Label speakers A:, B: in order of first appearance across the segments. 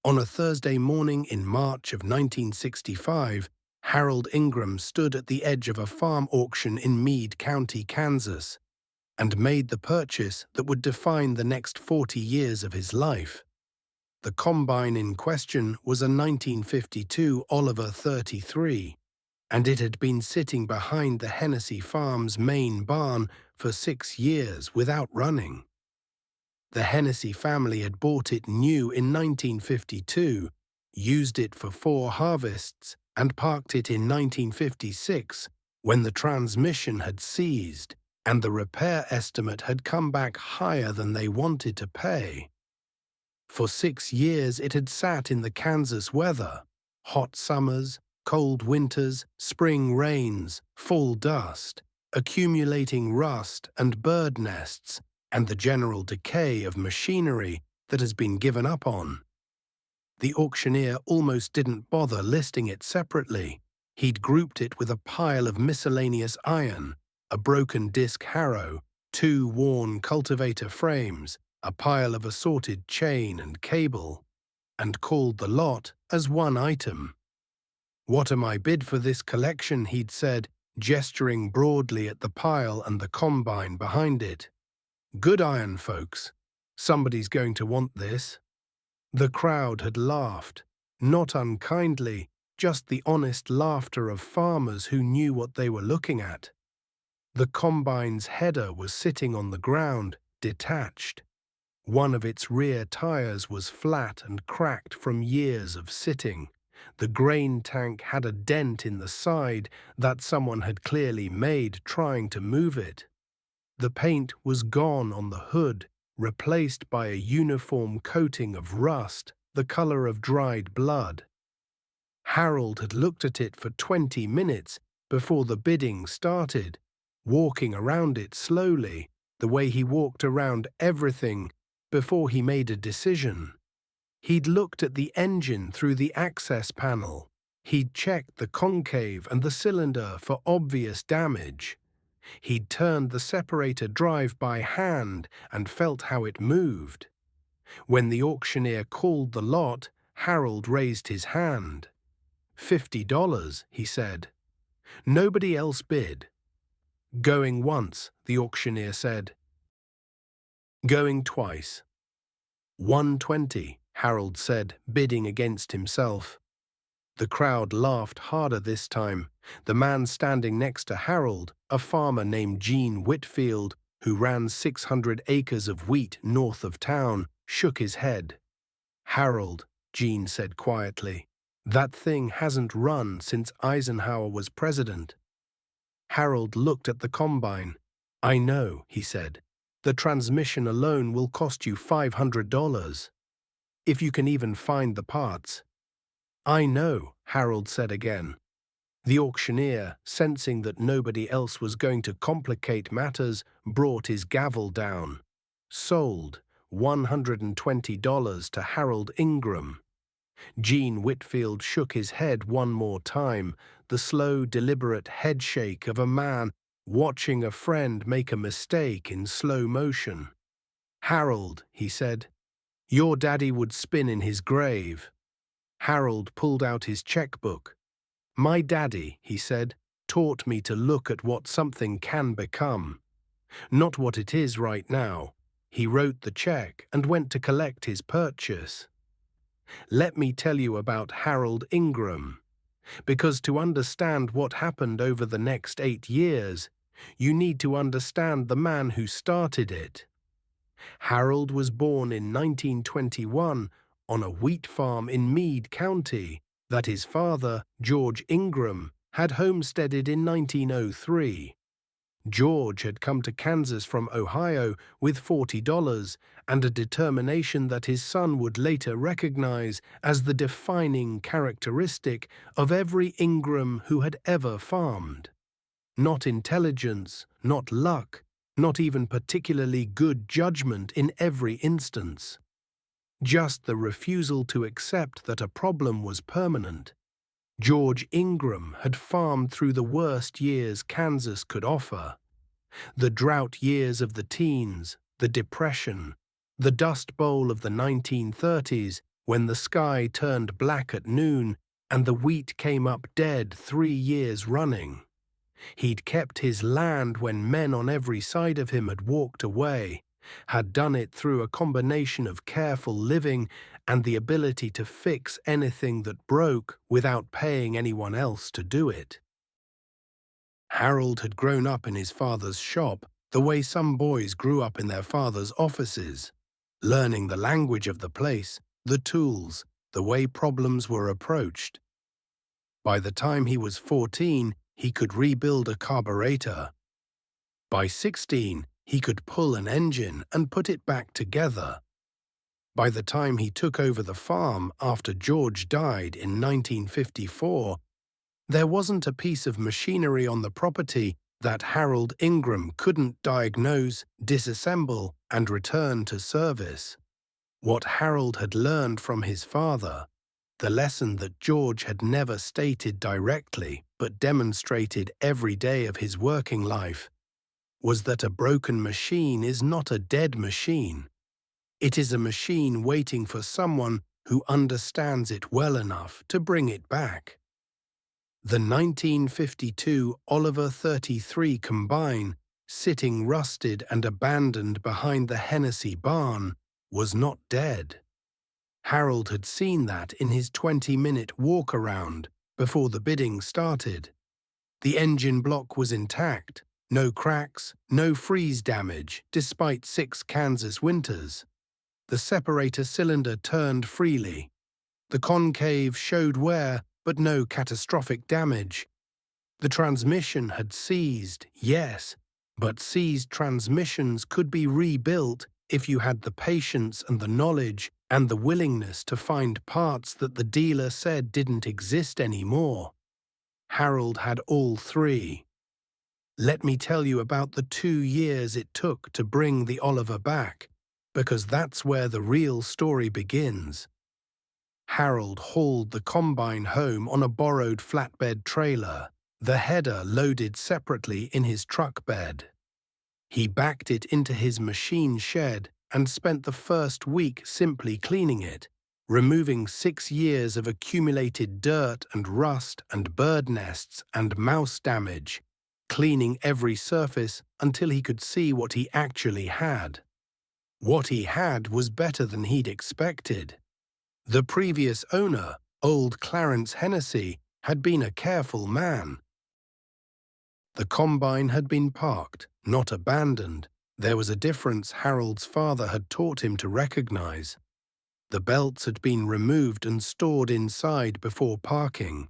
A: On a Thursday morning in March of 1965, Harold Ingram stood at the edge of a farm auction in Meade County, Kansas, and made the purchase that would define the next 40 years of his life. The combine in question was a 1952 Oliver 33, and it had been sitting behind the Hennessy Farm's main barn for 6 years without running. The Hennessy family had bought it new in 1952, used it for 4 harvests, and parked it in 1956 when the transmission had seized and the repair estimate had come back higher than they wanted to pay. For 6 years it had sat in the Kansas weather, hot summers, cold winters, spring rains, fall dust, accumulating rust and bird nests, and the general decay of machinery that has been given up on. The auctioneer almost didn't bother listing it separately. He'd grouped it with a pile of miscellaneous iron, a broken disc harrow, 2 worn cultivator frames, a pile of assorted chain and cable, and called the lot as one item. "What am I bid for this collection?" he'd said, gesturing broadly at the pile and the combine behind it. "Good iron, folks. Somebody's going to want this." The crowd had laughed, not unkindly, just the honest laughter of farmers who knew what they were looking at. The combine's header was sitting on the ground, detached. One of its rear tires was flat and cracked from years of sitting. The grain tank had a dent in the side that someone had clearly made trying to move it. The paint was gone on the hood, replaced by a uniform coating of rust, the color of dried blood. Harold had looked at it for 20 minutes before the bidding started, walking around it slowly, the way he walked around everything before he made a decision. He'd looked at the engine through the access panel. He'd checked the concave and the cylinder for obvious damage. He'd turned the separator drive by hand and felt how it moved. When the auctioneer called the lot, Harold raised his hand. $50, he said. Nobody else bid. Going once, the auctioneer said. Going twice. 120, Harold said, bidding against himself. The crowd laughed harder this time. The man standing next to Harold, a farmer named Gene Whitfield, who ran 600 acres of wheat north of town, shook his head. "Harold," Gene said quietly, "that thing hasn't run since Eisenhower was president." Harold looked at the combine. "I know," he said. "The transmission alone will cost you $500. If you can even find the parts." "I know," Harold said again. The auctioneer, sensing that nobody else was going to complicate matters, brought his gavel down. "Sold, $120 to Harold Ingram." Gene Whitfield shook his head one more time, the slow, deliberate headshake of a man watching a friend make a mistake in slow motion. "Harold," he said, "your daddy would spin in his grave." Harold pulled out his checkbook. "My daddy," he said, "taught me to look at what something can become, not what it is right now." He wrote the check and went to collect his purchase. Let me tell you about Harold Ingram, because to understand what happened over the next 8 years, you need to understand the man who started it. Harold was born in 1921 on a wheat farm in Meade County that his father, George Ingram, had homesteaded in 1903. George had come to Kansas from Ohio with $40 and a determination that his son would later recognize as the defining characteristic of every Ingram who had ever farmed. Not intelligence, not luck, not even particularly good judgment in every instance. Just the refusal to accept that a problem was permanent. George Ingram had farmed through the worst years Kansas could offer. The drought years of the teens, the Depression, the Dust Bowl of the 1930s, when the sky turned black at noon and the wheat came up dead 3 years running. He'd kept his land when men on every side of him had walked away, had done it through a combination of careful living and the ability to fix anything that broke without paying anyone else to do it. Harold had grown up in his father's shop the way some boys grew up in their father's offices, learning the language of the place, the tools, the way problems were approached. By the time he was 14, he could rebuild a carburetor. By 16, he could pull an engine and put it back together. By the time he took over the farm after George died in 1954, there wasn't a piece of machinery on the property that Harold Ingram couldn't diagnose, disassemble, and return to service. What Harold had learned from his father, the lesson that George had never stated directly but demonstrated every day of his working life, was that a broken machine is not a dead machine. It is a machine waiting for someone who understands it well enough to bring it back. The 1952 Oliver 33 combine, sitting rusted and abandoned behind the Hennessy barn, was not dead. Harold had seen that in his 20-minute walk-around before the bidding started. The engine block was intact, no cracks, no freeze damage, despite 6 Kansas winters. The separator cylinder turned freely. The concave showed wear, but no catastrophic damage. The transmission had seized, yes, but seized transmissions could be rebuilt if you had the patience and the knowledge and the willingness to find parts that the dealer said didn't exist anymore. Harold had all 3. Let me tell you about the 2 years it took to bring the Oliver back, because that's where the real story begins. Harold hauled the combine home on a borrowed flatbed trailer, the header loaded separately in his truck bed. He backed it into his machine shed and spent the first week simply cleaning it, removing 6 years of accumulated dirt and rust and bird nests and mouse damage, cleaning every surface until he could see what he actually had. What he had was better than he'd expected. The previous owner, old Clarence Hennessy, had been a careful man. The combine had been parked, not abandoned. There was a difference Harold's father had taught him to recognize. The belts had been removed and stored inside before parking.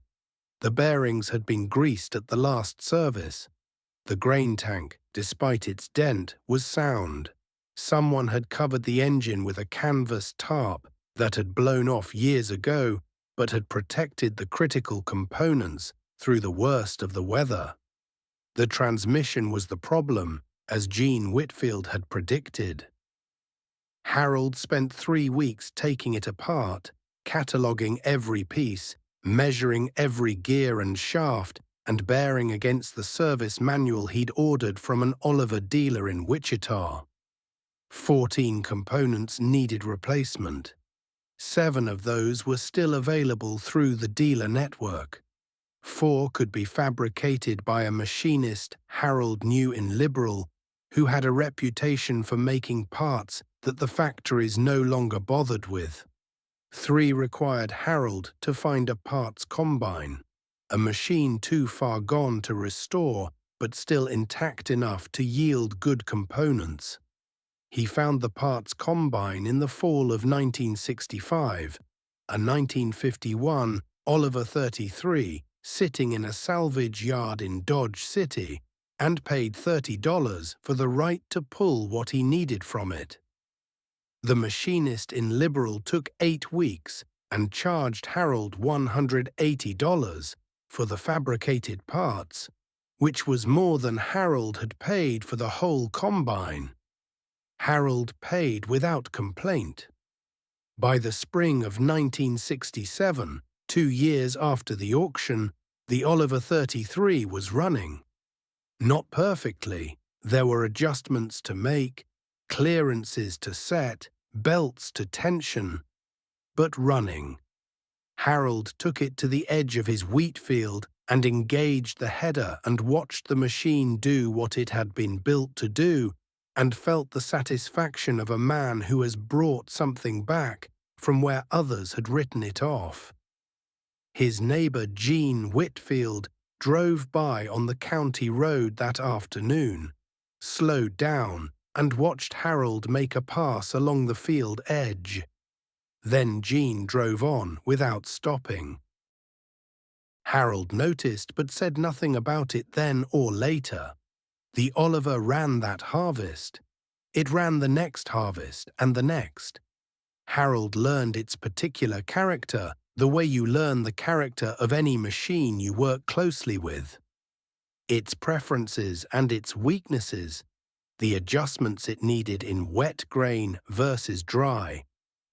A: The bearings had been greased at the last service. The grain tank, despite its dent, was sound. Someone had covered the engine with a canvas tarp that had blown off years ago but had protected the critical components through the worst of the weather. The transmission was the problem, as Gene Whitfield had predicted. Harold spent 3 weeks taking it apart, cataloguing every piece, measuring every gear and shaft, and bearing against the service manual he'd ordered from an Oliver dealer in Wichita. 14 components needed replacement. 7 of those were still available through the dealer network. 4 could be fabricated by a machinist Harold knew in Liberal, who had a reputation for making parts that the factories no longer bothered with. 3 required Harold to find a parts combine, a machine too far gone to restore, but still intact enough to yield good components. He found the parts combine in the fall of 1965, a 1951 Oliver 33 sitting in a salvage yard in Dodge City, and paid $30 for the right to pull what he needed from it. The machinist in Liberal took 8 weeks and charged Harold $180 for the fabricated parts, which was more than Harold had paid for the whole combine. Harold paid without complaint. By the spring of 1967, 2 years after the auction, the Oliver 33 was running. Not perfectly. There were adjustments to make, clearances to set, belts to tension, but running. Harold took it to the edge of his wheat field and engaged the header and watched the machine do what it had been built to do, and felt the satisfaction of a man who has brought something back from where others had written it off. His neighbor Gene Whitfield drove by on the county road that afternoon, slowed down, and watched Harold make a pass along the field edge. Then Gene drove on without stopping. Harold noticed but said nothing about it then or later. The Oliver ran that harvest. It ran the next harvest and the next. Harold learned its particular character, the way you learn the character of any machine you work closely with. Its preferences and its weaknesses, the adjustments it needed in wet grain versus dry,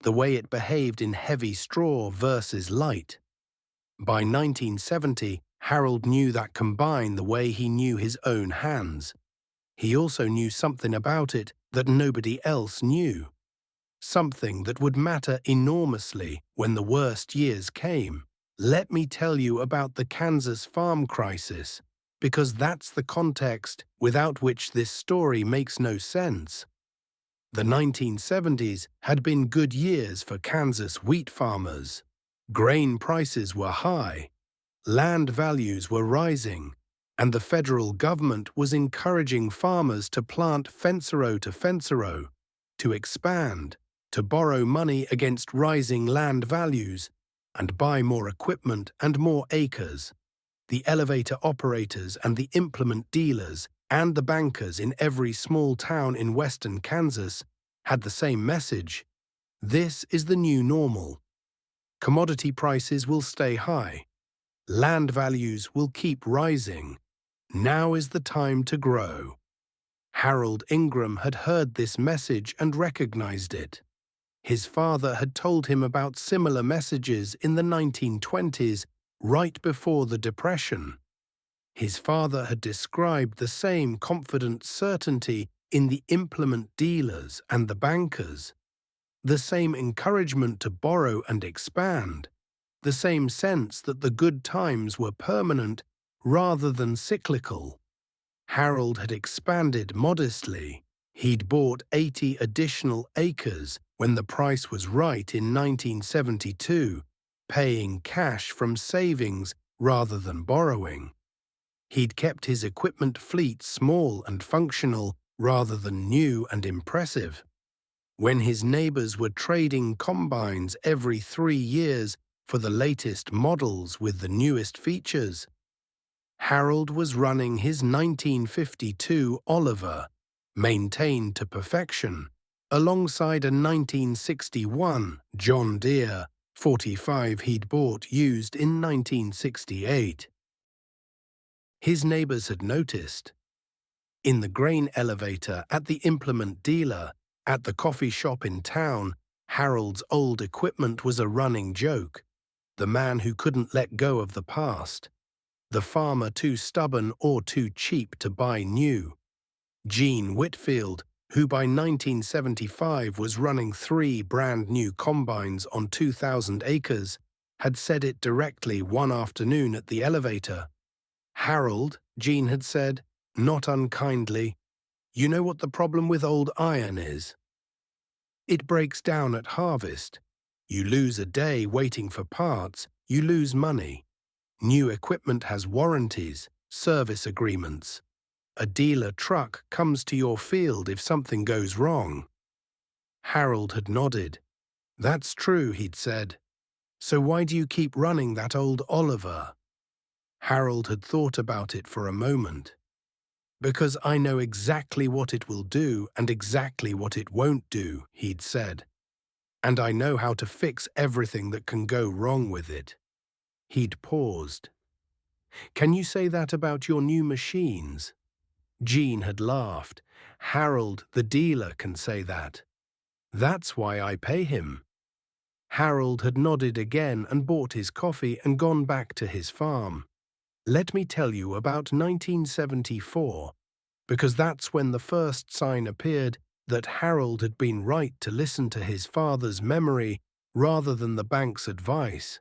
A: the way it behaved in heavy straw versus light. By 1970, Harold knew that combined the way he knew his own hands. He also knew something about it that nobody else knew. Something that would matter enormously when the worst years came. Let me tell you about the Kansas farm crisis, because that's the context without which this story makes no sense. The 1970s had been good years for Kansas wheat farmers. Grain prices were high, land values were rising, and the federal government was encouraging farmers to plant fence-row to fence-row, to expand, to borrow money against rising land values, and buy more equipment and more acres. The elevator operators and the implement dealers and the bankers in every small town in western Kansas had the same message. This is the new normal. Commodity prices will stay high. Land values will keep rising. Now is the time to grow. Harold Ingram had heard this message and recognized it. His father had told him about similar messages in the 1920s, right before the Depression. His father had described the same confident certainty in the implement dealers and the bankers, the same encouragement to borrow and expand, the same sense that the good times were permanent rather than cyclical. Harold had expanded modestly. He'd bought 80 additional acres when the price was right in 1972, paying cash from savings rather than borrowing. He'd kept his equipment fleet small and functional rather than new and impressive. When his neighbors were trading combines every 3 years for the latest models with the newest features, Harold was running his 1952 Oliver, maintained to perfection, alongside a 1961 John Deere 45 he'd bought used in 1968. His neighbors had noticed. In the grain elevator, at the implement dealer, at the coffee shop in town, Harold's old equipment was a running joke. The man who couldn't let go of the past. The farmer too stubborn or too cheap to buy new. Gene Whitfield, who by 1975 was running 3 brand-new combines on 2,000 acres, had said it directly one afternoon at the elevator. "Harold," Gene had said, not unkindly, "you know what the problem with old iron is? It breaks down at harvest. You lose a day waiting for parts, you lose money. New equipment has warranties, service agreements. A dealer truck comes to your field if something goes wrong." Harold had nodded. "That's true," he'd said. "So why do you keep running that old Oliver?" Harold had thought about it for a moment. "Because I know exactly what it will do and exactly what it won't do," he'd said. "And I know how to fix everything that can go wrong with it." He'd paused. "Can you say that about your new machines?" Gene had laughed. "Harold, the dealer, can say that. That's why I pay him." Harold had nodded again and bought his coffee and gone back to his farm. "Let me tell you about 1974, because that's when the first sign appeared that Harold had been right to listen to his father's memory rather than the bank's advice.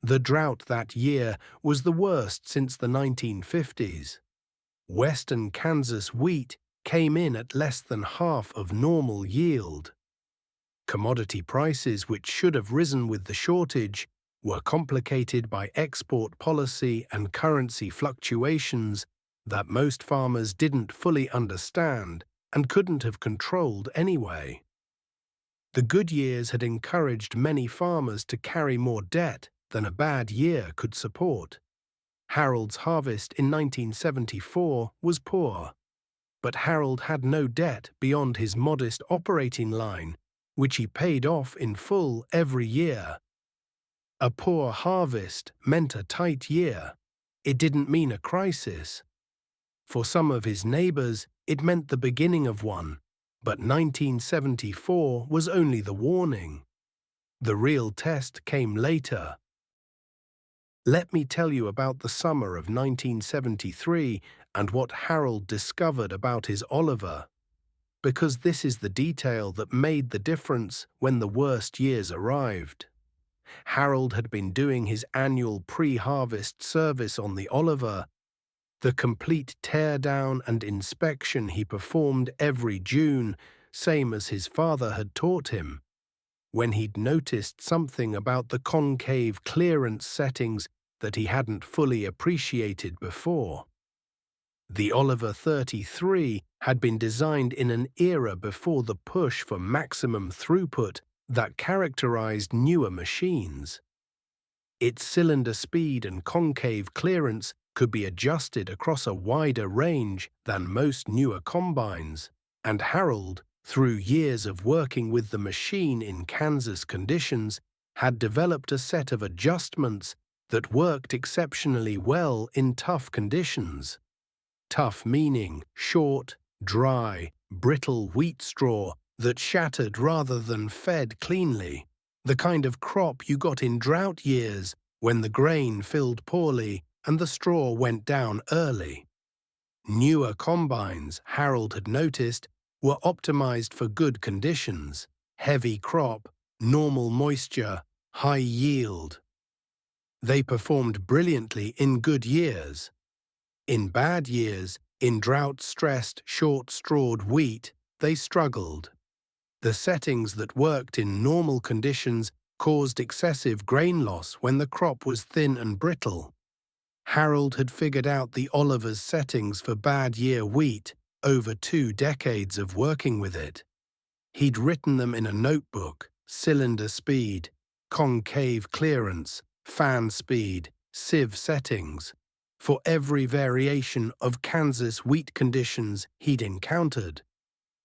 A: The drought that year was the worst since the 1950s. Western Kansas wheat came in at less than half of normal yield. Commodity prices, which should have risen with the shortage, were complicated by export policy and currency fluctuations that most farmers didn't fully understand and couldn't have controlled anyway. The good years had encouraged many farmers to carry more debt than a bad year could support. Harold's harvest in 1974 was poor, but Harold had no debt beyond his modest operating line, which he paid off in full every year. A poor harvest meant a tight year. It didn't mean a crisis. For some of his neighbors, it meant the beginning of one, but 1974 was only the warning. The real test came later. Let me tell you about the summer of 1973 and what Harold discovered about his Oliver, because this is the detail that made the difference when the worst years arrived. Harold had been doing his annual pre-harvest service on the Oliver, the complete teardown and inspection he performed every June, same as his father had taught him, when he'd noticed something about the concave clearance settings that he hadn't fully appreciated before. The Oliver 33 had been designed in an era before the push for maximum throughput that characterized newer machines. Its cylinder speed and concave clearance could be adjusted across a wider range than most newer combines, and Harold, through years of working with the machine in Kansas conditions, had developed a set of adjustments that worked exceptionally well in tough conditions. Tough meaning short, dry, brittle wheat straw that shattered rather than fed cleanly, the kind of crop you got in drought years when the grain filled poorly and the straw went down early. Newer combines, Harold had noticed, were optimized for good conditions: heavy crop, normal moisture, high yield. They performed brilliantly in good years. In bad years, in drought-stressed, short-strawed wheat, they struggled. The settings that worked in normal conditions caused excessive grain loss when the crop was thin and brittle. Harold had figured out the Oliver's settings for bad year wheat over 2 decades of working with it. He'd written them in a notebook: cylinder speed, concave clearance, fan speed, sieve settings, for every variation of Kansas wheat conditions he'd encountered.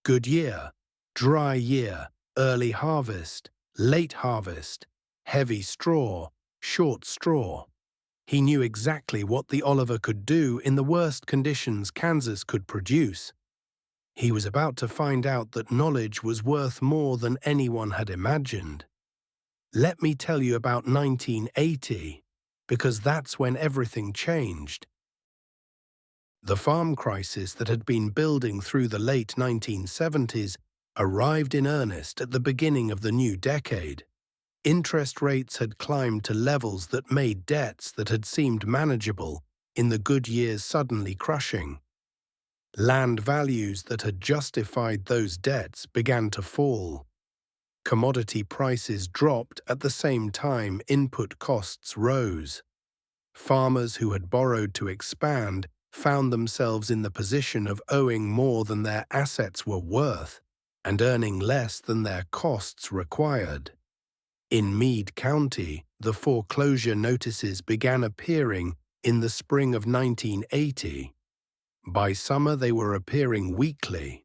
A: Good year, dry year, early harvest, late harvest, heavy straw, short straw. He knew exactly what the Oliver could do in the worst conditions Kansas could produce. He was about to find out that knowledge was worth more than anyone had imagined. Let me tell you about 1980, because that's when everything changed. The farm crisis that had been building through the late 1970s arrived in earnest at the beginning of the new decade. Interest rates had climbed to levels that made debts that had seemed manageable in the good years suddenly crushing. Land values that had justified those debts began to fall. Commodity prices dropped at the same time input costs rose. Farmers who had borrowed to expand found themselves in the position of owing more than their assets were worth and earning less than their costs required. In Meade County, the foreclosure notices began appearing in the spring of 1980. By summer, they were appearing weekly.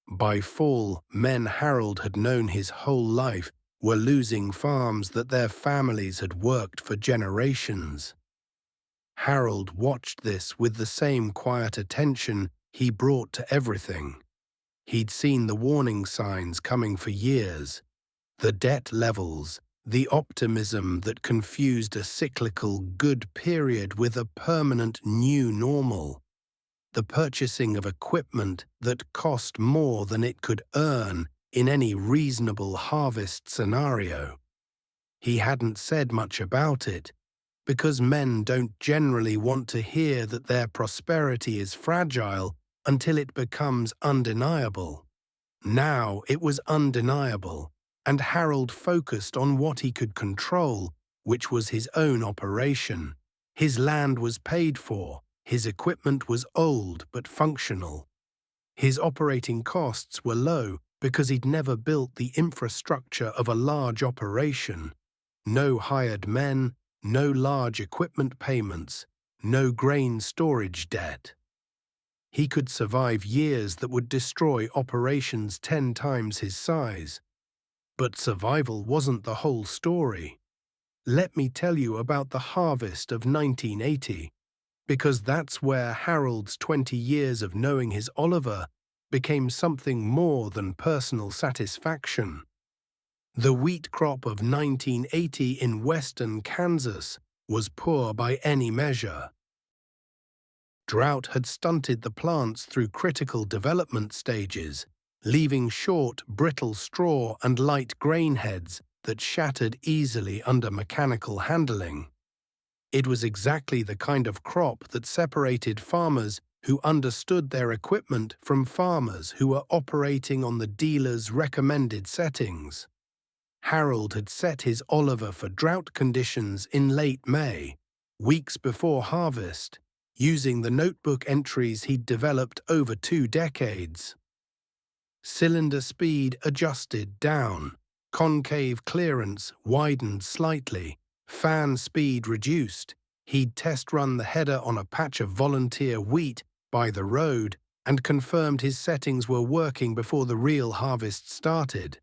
A: By fall, men Harold had known his whole life were losing farms that their families had worked for generations. Harold watched this with the same quiet attention he brought to everything. He'd seen the warning signs coming for years: the debt levels, the optimism that confused a cyclical good period with a permanent new normal, the purchasing of equipment that cost more than it could earn in any reasonable harvest scenario. He hadn't said much about it, because men don't generally want to hear that their prosperity is fragile until it becomes undeniable. Now it was undeniable, and Harold focused on what he could control, which was his own operation. His land was paid for, his equipment was old but functional. His operating costs were low because he'd never built the infrastructure of a large operation. No hired men, no large equipment payments, no grain storage debt. He could survive years that would destroy operations 10 times his size. But survival wasn't the whole story. Let me tell you about the harvest of 1980, because that's where Harold's 20 years of knowing his Oliver became something more than personal satisfaction. The wheat crop of 1980 in western Kansas was poor by any measure. Drought had stunted the plants through critical development stages, leaving short, brittle straw and light grain heads that shattered easily under mechanical handling. It was exactly the kind of crop that separated farmers who understood their equipment from farmers who were operating on the dealer's recommended settings. Harold had set his Oliver for drought conditions in late May, weeks before harvest, using the notebook entries he'd developed over 2 decades. Cylinder speed adjusted down, concave clearance widened slightly, fan speed reduced. He'd test-run the header on a patch of volunteer wheat by the road and confirmed his settings were working before the real harvest started.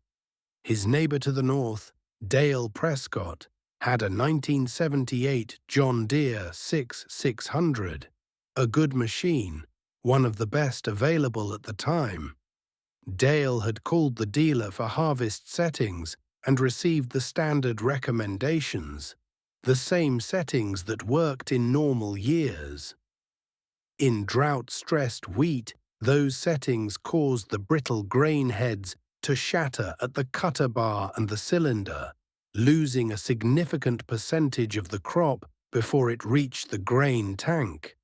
A: His neighbor to the north, Dale Prescott, had a 1978 John Deere 6600, a good machine, one of the best available at the time. Dale had called the dealer for harvest settings and received the standard recommendations, the same settings that worked in normal years. In drought-stressed wheat, those settings caused the brittle grain heads to shatter at the cutter bar and the cylinder, losing a significant percentage of the crop before it reached the grain tank.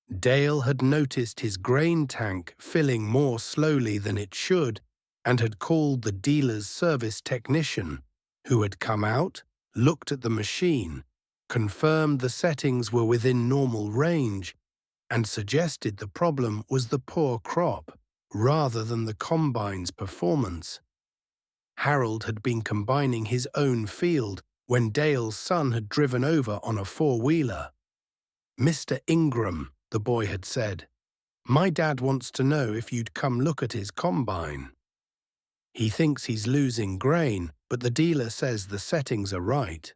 A: Dale had noticed his grain tank filling more slowly than it should and had called the dealer's service technician, who had come out, looked at the machine, confirmed the settings were within normal range, and suggested the problem was the poor crop rather than the combine's performance. Harold had been combining his own field when Dale's son had driven over on a four-wheeler. "Mr. Ingram," the boy had said, "my dad wants to know if you'd come look at his combine. He thinks he's losing grain, but the dealer says the settings are right."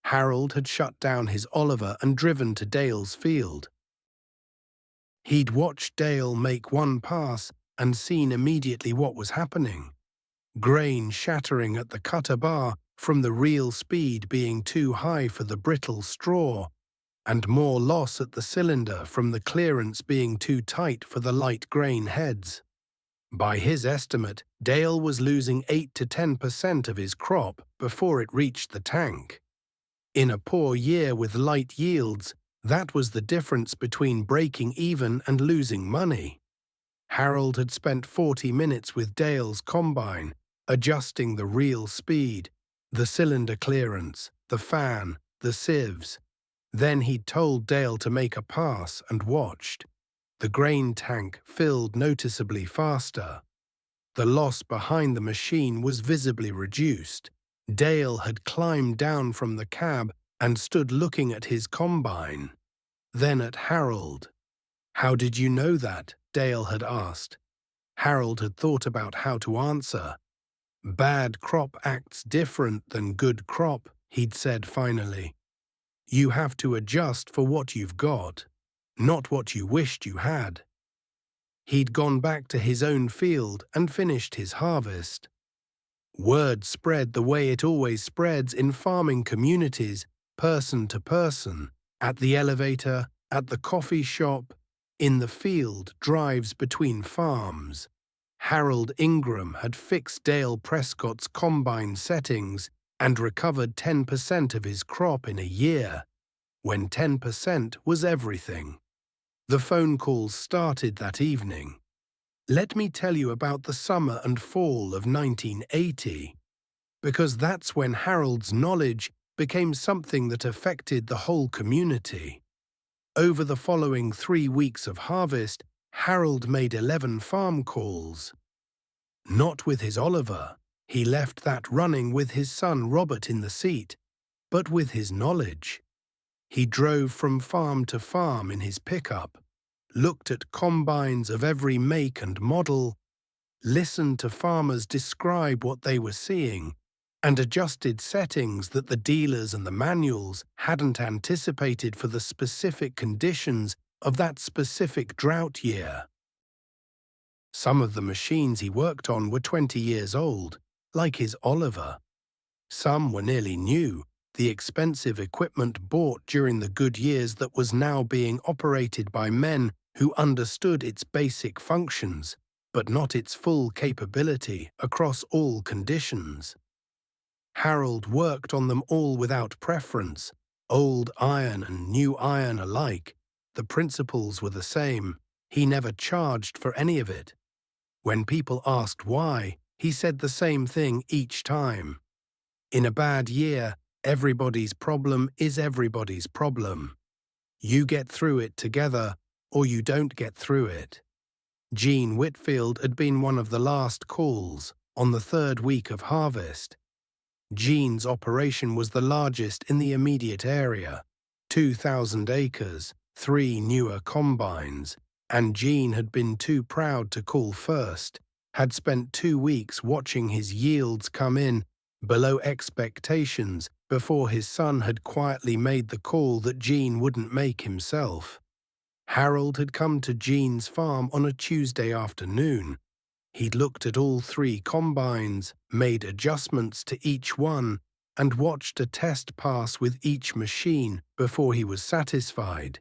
A: Harold had shut down his Oliver and driven to Dale's field. He'd watched Dale make one pass and seen immediately what was happening. Grain shattering at the cutter bar from the real speed being too high for the brittle straw, and more loss at the cylinder from the clearance being too tight for the light grain heads. By his estimate, Dale was losing 8 to 10% of his crop before it reached the tank. In a poor year with light yields, that was the difference between breaking even and losing money. Harold had spent 40 minutes with Dale's combine, adjusting the real speed, the cylinder clearance, the fan, the sieves. Then he'd told Dale to make a pass and watched. The grain tank filled noticeably faster. The loss behind the machine was visibly reduced. Dale had climbed down from the cab and stood looking at his combine, then at Harold. "How did you know that?" Dale had asked. Harold had thought about how to answer. "Bad crop acts different than good crop," he'd said finally. "You have to adjust for what you've got, not what you wished you had." He'd gone back to his own field and finished his harvest. Word spread the way it always spreads in farming communities, person to person, at the elevator, at the coffee shop, in the field drives between farms. Harold Ingram had fixed Dale Prescott's combine settings and recovered 10% of his crop in a year, when 10% was everything. The phone calls started that evening. Let me tell you about the summer and fall of 1980, because that's when Harold's knowledge became something that affected the whole community. Over the following 3 weeks of harvest, Harold made 11 farm calls. Not with his Oliver, he left that running with his son Robert in the seat, but with his knowledge. He drove from farm to farm in his pickup, looked at combines of every make and model, listened to farmers describe what they were seeing, and adjusted settings that the dealers and the manuals hadn't anticipated for the specific conditions of that specific drought year. Some of the machines he worked on were 20 years old, like his Oliver. Some were nearly new, the expensive equipment bought during the good years that was now being operated by men who understood its basic functions, but not its full capability across all conditions. Harold worked on them all without preference, old iron and new iron alike. The principles were the same. He never charged for any of it. When people asked why, he said the same thing each time. In a bad year, everybody's problem is everybody's problem. You get through it together, or you don't get through it. Gene Whitfield had been one of the last calls, on the 3rd week of harvest. Gene's operation was the largest in the immediate area, 2,000 acres, 3 newer combines, and Gene had been too proud to call first, had spent 2 weeks watching his yields come in below expectations before his son had quietly made the call that Gene wouldn't make himself. Harold had come to Gene's farm on a Tuesday afternoon. He'd looked at all 3 combines, made adjustments to each one, and watched a test pass with each machine before he was satisfied.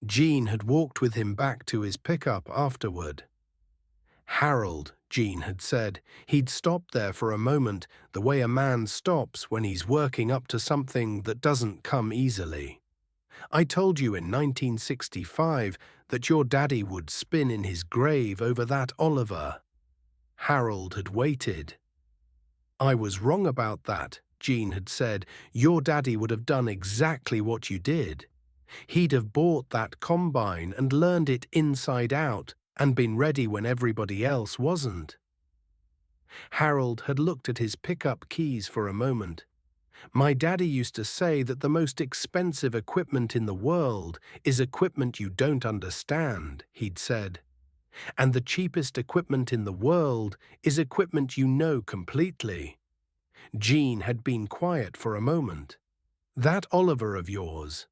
A: Gene had walked with him back to his pickup afterward. Harold, Gene had said, he'd stopped there for a moment, the way a man stops when he's working up to something that doesn't come easily. I told you in 1965 that your daddy would spin in his grave over that Oliver. Harold had waited. I was wrong about that, Gene had said. Your daddy would have done exactly what you did. He'd have bought that combine and learned it inside out and been ready when everybody else wasn't. Harold had looked at his pickup keys for a moment. My daddy used to say that the most expensive equipment in the world is equipment you don't understand, he'd said. And the cheapest equipment in the world is equipment you know completely. Gene had been quiet for a moment. That Oliver of yours,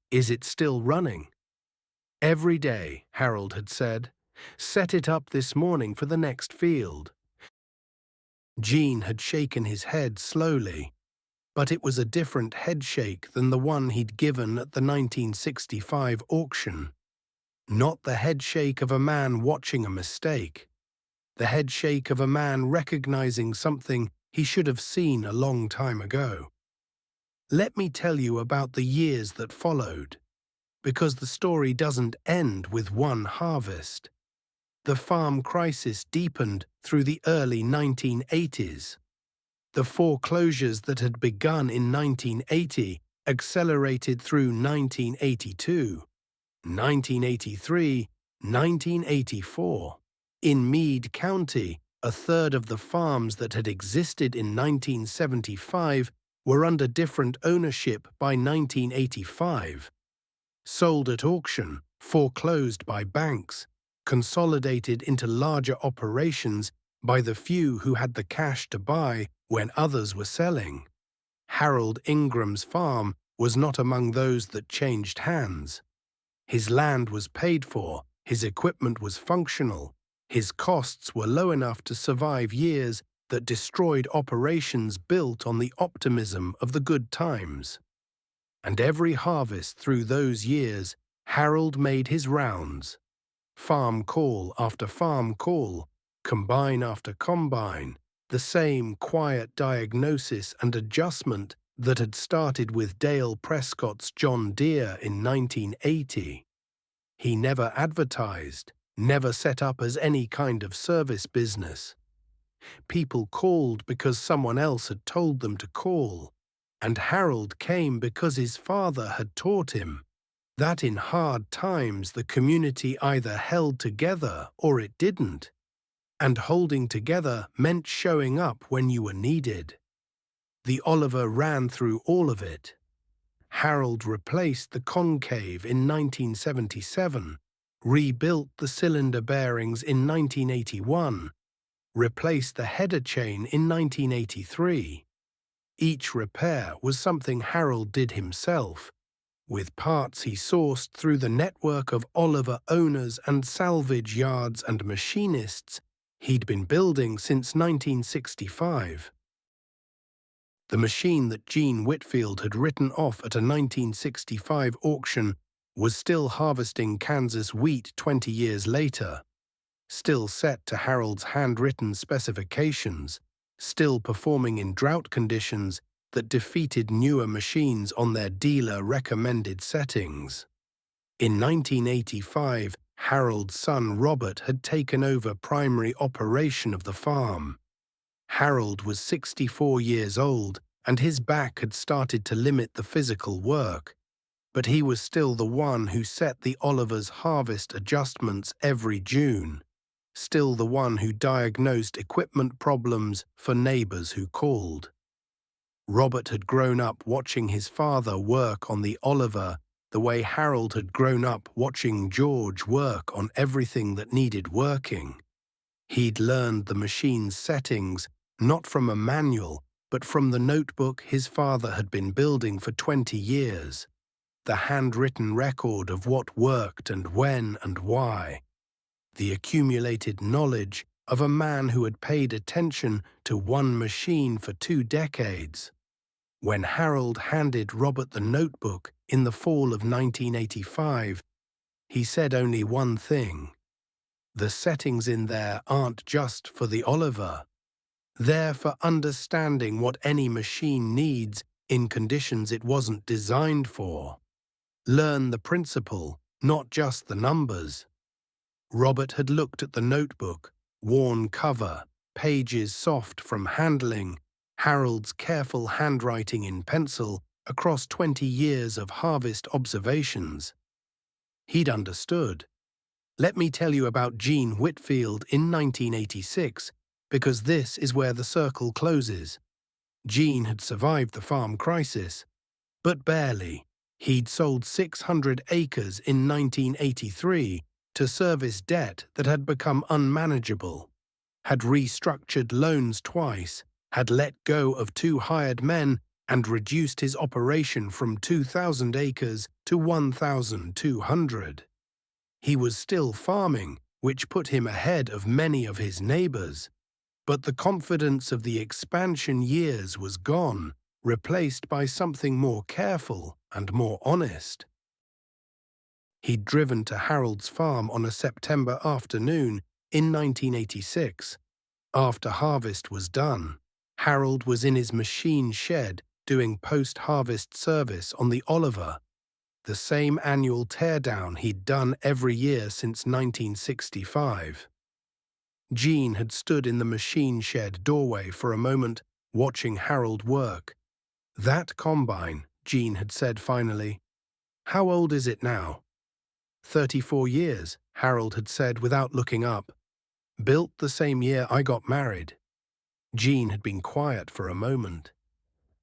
A: is it still running? Every day, Harold had said. Set it up this morning for the next field. Gene had shaken his head slowly, but it was a different headshake than the one he'd given at the 1965 auction. Not the headshake of a man watching a mistake. The headshake of a man recognizing something he should have seen a long time ago. Let me tell you about the years that followed, because the story doesn't end with one harvest. The farm crisis deepened through the early 1980s. The foreclosures that had begun in 1980 accelerated through 1982, 1983, 1984. In Meade County, a third of the farms that had existed in 1975 were under different ownership by 1985. Sold at auction, foreclosed by banks, consolidated into larger operations by the few who had the cash to buy when others were selling. Harold Ingram's farm was not among those that changed hands. His land was paid for, his equipment was functional, his costs were low enough to survive years that destroyed operations built on the optimism of the good times. And every harvest through those years, Harold made his rounds. Farm call after farm call, combine after combine, The same quiet diagnosis and adjustment that had started with Dale Prescott's John Deere in 1980. He never advertised, never set up as any kind of service business. People called because someone else had told them to call, and Harold came because his father had taught him that in hard times the community either held together or it didn't, and holding together meant showing up when you were needed. The Oliver ran through all of it. Harold replaced the concave in 1977, rebuilt the cylinder bearings in 1981, replaced the header chain in 1983. Each repair was something Harold did himself, with parts he sourced through the network of Oliver owners and salvage yards and machinists he'd been building since 1965. The machine that Gene Whitfield had written off at a 1965 auction was still harvesting Kansas wheat 20 years later, still set to Harold's handwritten specifications, still performing in drought conditions that defeated newer machines on their dealer-recommended settings. In 1985, Harold's son Robert had taken over primary operation of the farm. Harold was 64 years old, and his back had started to limit the physical work, but he was still the one who set the Oliver's harvest adjustments every June, still the one who diagnosed equipment problems for neighbors who called. Robert had grown up watching his father work on the Oliver the way Harold had grown up watching George work on everything that needed working. He'd learned the machine's settings not from a manual, but from the notebook his father had been building for 20 years, the handwritten record of what worked and when and why, the accumulated knowledge of a man who had paid attention to one machine for 2 decades. When Harold handed Robert the notebook in the fall of 1985, he said only one thing: the settings in there aren't just for the Oliver. They're for understanding what any machine needs in conditions it wasn't designed for. Learn the principle, not just the numbers. Robert had looked at the notebook, worn cover, pages soft from handling, Harold's careful handwriting in pencil across 20 years of harvest observations. He'd understood. Let me tell you about Gene Whitfield in 1986, because this is where the circle closes. Gene had survived the farm crisis, but barely. He'd sold 600 acres in 1983 to service debt that had become unmanageable, had restructured loans twice, had let go of 2 hired men and reduced his operation from 2,000 acres to 1,200. He was still farming, which put him ahead of many of his neighbors. But the confidence of the expansion years was gone, replaced by something more careful and more honest. He'd driven to Harold's farm on a September afternoon in 1986. After harvest was done, Harold was in his machine shed doing post-harvest service on the Oliver, the same annual teardown he'd done every year since 1965. Gene had stood in the machine shed doorway for a moment, watching Harold work. That combine, Gene had said finally. How old is it now? 34 years, Harold had said without looking up. Built the same year I got married. Gene had been quiet for a moment.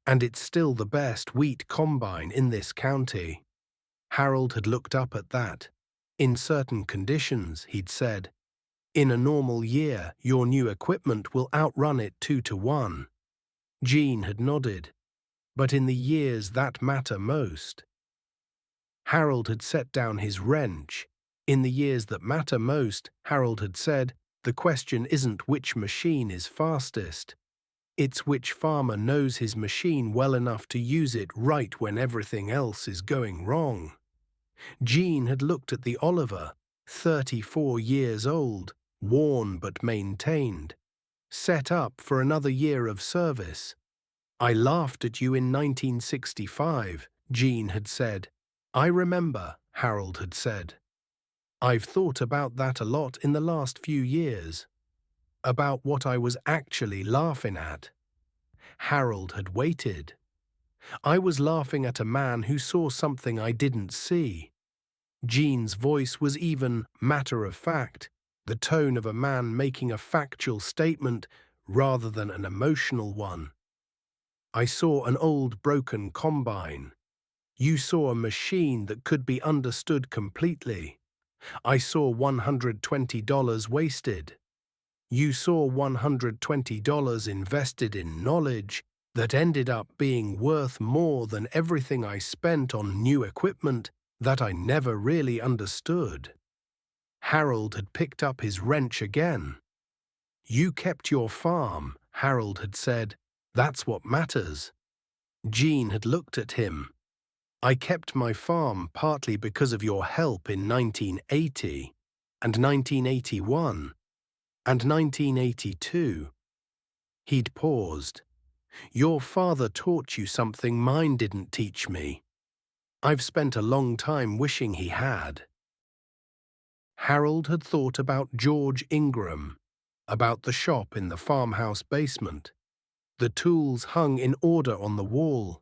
A: And it's still the best wheat combine in this county. Harold had looked up at that. In certain conditions, he'd said, in a normal year, your new equipment will outrun it 2 to 1. Gene had nodded. But in the years that matter most. Harold had set down his wrench. In the years that matter most, Harold had said, the question isn't which machine is fastest. It's which farmer knows his machine well enough to use it right when everything else is going wrong. Gene had looked at the Oliver, 34 years old, worn but maintained, set up for another year of service. I laughed at you in 1965, Jean had said. I remember, Harold had said. I've thought about that a lot in the last few years. About what I was actually laughing at. Harold had waited. I was laughing at a man who saw something I didn't see. Jean's voice was even matter-of-fact, the tone of a man making a factual statement rather than an emotional one. I saw an old broken combine. You saw a machine that could be understood completely. I saw $120 wasted. You saw $120 invested in knowledge that ended up being worth more than everything I spent on new equipment that I never really understood. Harold had picked up his wrench again. You kept your farm, Harold had said. That's what matters. Jean had looked at him. I kept my farm partly because of your help in 1980, and 1981, and 1982. He'd paused. Your father taught you something mine didn't teach me. I've spent a long time wishing he had. Harold had thought about George Ingram, about the shop in the farmhouse basement, the tools hung in order on the wall,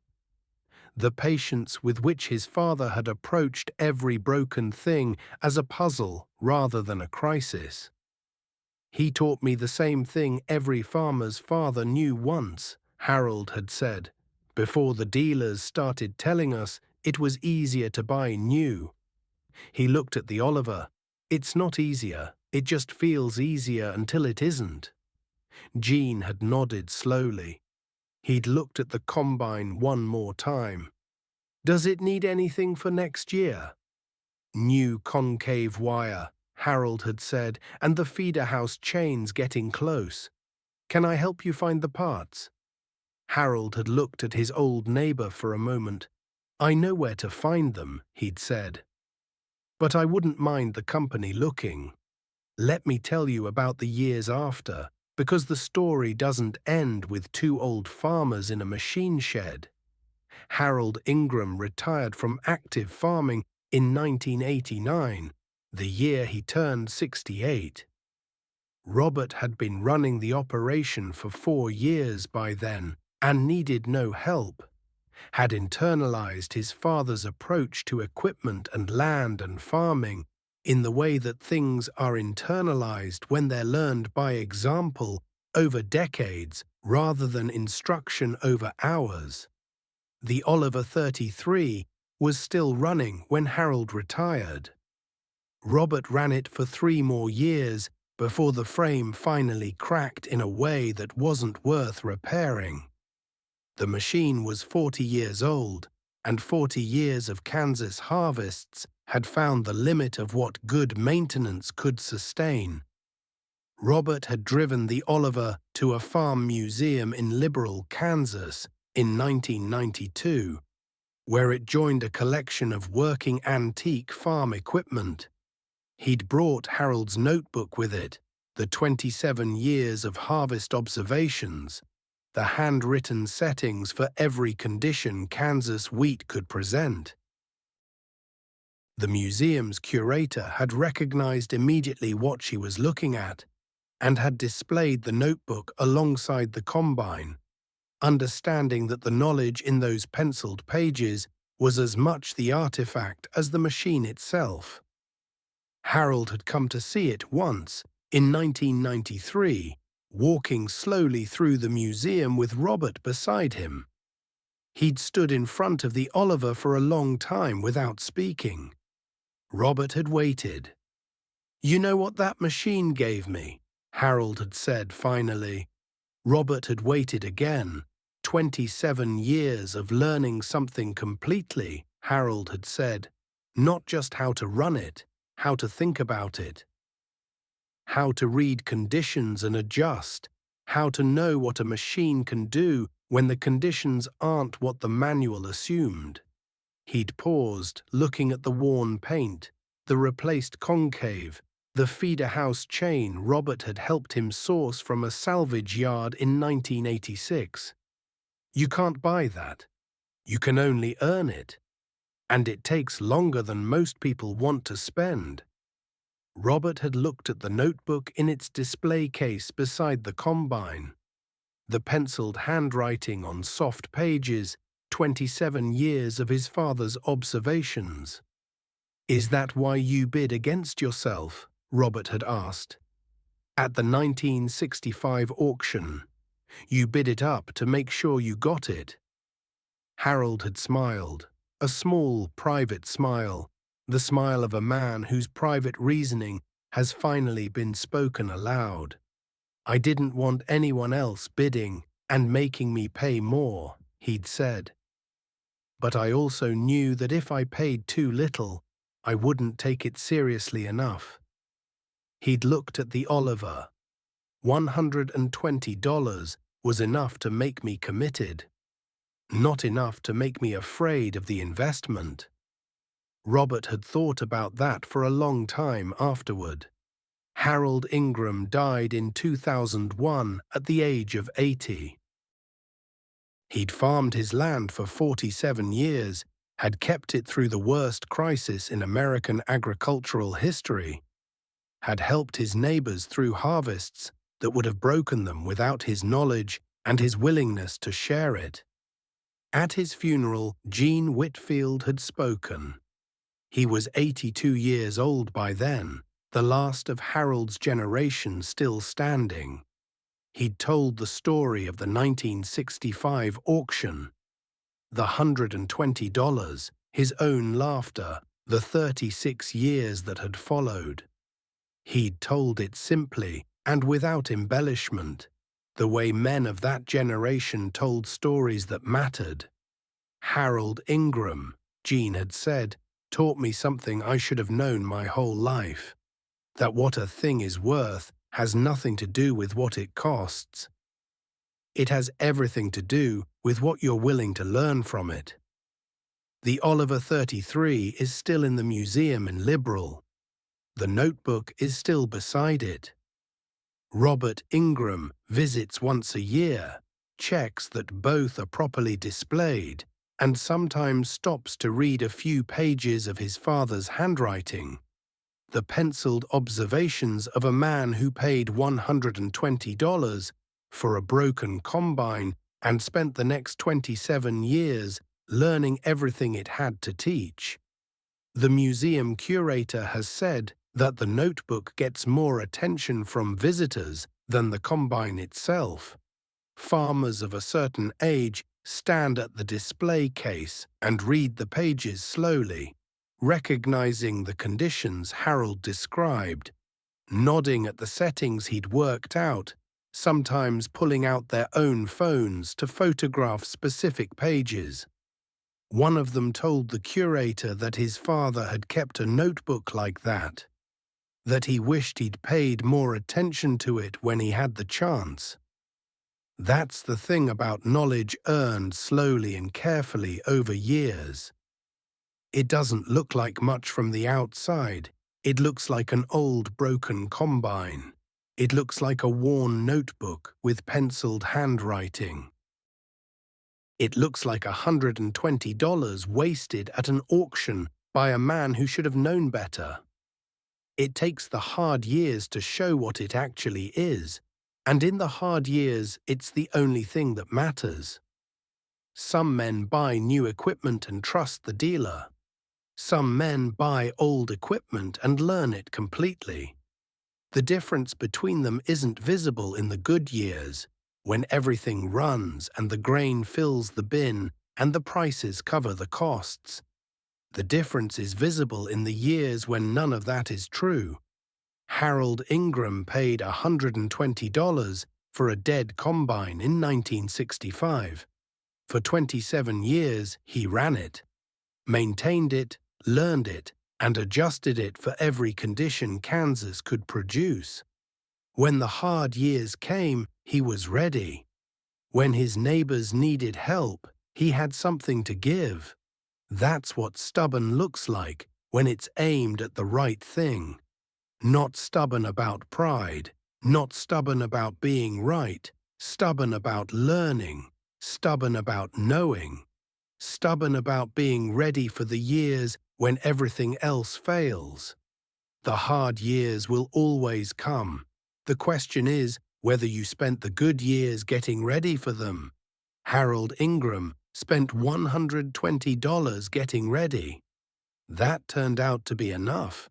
A: the patience with which his father had approached every broken thing as a puzzle rather than a crisis. He taught me the same thing every farmer's father knew once, Harold had said, before the dealers started telling us it was easier to buy new. He looked at the Oliver. It's not easier, it just feels easier until it isn't. Jean had nodded slowly. He'd looked at the combine one more time. Does it need anything for next year? New concave wire, Harold had said, and the feeder house chains getting close. Can I help you find the parts? Harold had looked at his old neighbor for a moment. I know where to find them, he'd said. But I wouldn't mind the company looking. Let me tell you about the years after, because the story doesn't end with two old farmers in a machine shed. Harold Ingram retired from active farming in 1989, the year he turned 68. Robert had been running the operation for 4 years by then and needed no help, had internalized his father's approach to equipment and land and farming in the way that things are internalized when they're learned by example over decades rather than instruction over hours. The Oliver 33 was still running when Harold retired. Robert ran it for 3 more years before the frame finally cracked in a way that wasn't worth repairing. The machine was 40 years old, and 40 years of Kansas harvests had found the limit of what good maintenance could sustain. Robert had driven the Oliver to a farm museum in Liberal, Kansas in 1992, where it joined a collection of working antique farm equipment. He'd brought Harold's notebook with it, the 27 years of harvest observations, the handwritten settings for every condition Kansas wheat could present. The museum's curator had recognized immediately what she was looking at and had displayed the notebook alongside the combine, understanding that the knowledge in those penciled pages was as much the artifact as the machine itself. Harold had come to see it once, in 1993, walking slowly through the museum with Robert beside him. He'd stood in front of the Oliver for a long time without speaking. Robert had waited. You know what that machine gave me? Harold had said finally. Robert had waited again. 27 years of learning something completely, Harold had said. Not just how to run it, how to think about it. How to read conditions and adjust. How to know what a machine can do when the conditions aren't what the manual assumed. He'd paused, looking at the worn paint, the replaced concave, the feeder house chain Robert had helped him source from a salvage yard in 1986. You can't buy that. You can only earn it. And it takes longer than most people want to spend. Robert had looked at the notebook in its display case beside the combine. The penciled handwriting on soft pages, 27 years of his father's observations. "Is that why you bid against yourself?" Robert had asked. "At the 1965 auction, you bid it up to make sure you got it." Harold had smiled, a small, private smile, the smile of a man whose private reasoning has finally been spoken aloud. "I didn't want anyone else bidding and making me pay more," he'd said. "But I also knew that if I paid too little, I wouldn't take it seriously enough." He'd looked at the Oliver. $120 was enough to make me committed. Not enough to make me afraid of the investment. Robert had thought about that for a long time afterward. Harold Ingram died in 2001 at the age of 80. He'd farmed his land for 47 years, had kept it through the worst crisis in American agricultural history, had helped his neighbors through harvests that would have broken them without his knowledge and his willingness to share it. At his funeral, Gene Whitfield had spoken. He was 82 years old by then, the last of Harold's generation still standing. He'd told the story of the 1965 auction. The $120, his own laughter, the 36 years that had followed. He'd told it simply and without embellishment, the way men of that generation told stories that mattered. "Harold Ingram," Gene had said, "taught me something I should have known my whole life. That what a thing is worth has nothing to do with what it costs. It has everything to do with what you're willing to learn from it." The Oliver 33 is still in the museum in Liberal. The notebook is still beside it. Robert Ingram visits once a year, checks that both are properly displayed, and sometimes stops to read a few pages of his father's handwriting. The penciled observations of a man who paid $120 for a broken combine and spent the next 27 years learning everything it had to teach. The museum curator has said that the notebook gets more attention from visitors than the combine itself. Farmers of a certain age stand at the display case and read the pages slowly, recognizing the conditions Harold described, nodding at the settings he'd worked out, sometimes pulling out their own phones to photograph specific pages. One of them told the curator that his father had kept a notebook like that he wished he'd paid more attention to it when he had the chance. That's the thing about knowledge earned slowly and carefully over years. It doesn't look like much from the outside. It looks like an old broken combine. It looks like a worn notebook with penciled handwriting. It looks like $120 wasted at an auction by a man who should have known better. It takes the hard years to show what it actually is, and in the hard years, it's the only thing that matters. Some men buy new equipment and trust the dealer. Some men buy old equipment and learn it completely. The difference between them isn't visible in the good years, when everything runs and the grain fills the bin and the prices cover the costs. The difference is visible in the years when none of that is true. Harold Ingram paid $120 for a dead combine in 1965. For 27 years, he ran it, maintained it, learned it, and adjusted it for every condition Kansas could produce. When the hard years came, he was ready. When his neighbors needed help, he had something to give. That's what stubborn looks like when it's aimed at the right thing. Not stubborn about pride, not stubborn about being right, stubborn about learning, stubborn about knowing, stubborn about being ready for the years when everything else fails. The hard years will always come. The question is whether you spent the good years getting ready for them. Harold Ingram spent $120 getting ready. That turned out to be enough.